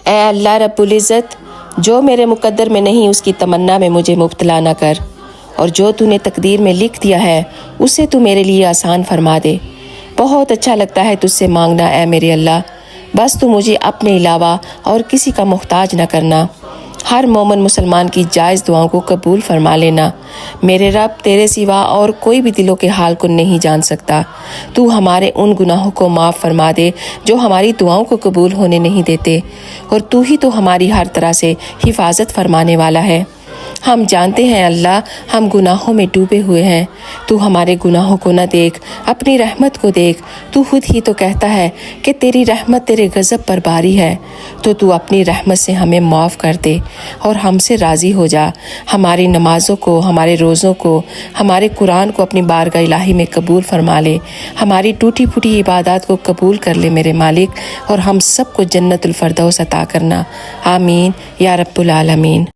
اے اللہ رب العزت، جو میرے مقدر میں نہیں اس کی تمنا میں مجھے مبتلا نہ کر، اور جو تو نے تقدیر میں لکھ دیا ہے اسے تو میرے لیے آسان فرما دے۔ بہت اچھا لگتا ہے تجھ سے مانگنا اے میرے اللہ، بس تو مجھے اپنے علاوہ اور کسی کا محتاج نہ کرنا۔ ہر مومن مسلمان کی جائز دعاؤں کو قبول فرما لینا۔ میرے رب، تیرے سوا اور کوئی بھی دلوں کے حال کو نہیں جان سکتا۔ تو ہمارے ان گناہوں کو معاف فرما دے جو ہماری دعاؤں کو قبول ہونے نہیں دیتے، اور تو ہی تو ہماری ہر طرح سے حفاظت فرمانے والا ہے۔ ہم جانتے ہیں اللہ، ہم گناہوں میں ڈوبے ہوئے ہیں۔ تو ہمارے گناہوں کو نہ دیکھ، اپنی رحمت کو دیکھ۔ تو خود ہی تو کہتا ہے کہ تیری رحمت تیرے غضب پر باری ہے، تو اپنی رحمت سے ہمیں معاف کر دے اور ہم سے راضی ہو جا۔ ہماری نمازوں کو، ہمارے روزوں کو، ہمارے قرآن کو اپنی بارگاہ الہی میں قبول فرما لے۔ ہماری ٹوٹی پھوٹی عبادات کو قبول کر لے میرے مالک، اور ہم سب کو جنت الفردوس عطا کرنا۔ آمین یا رب العالمین۔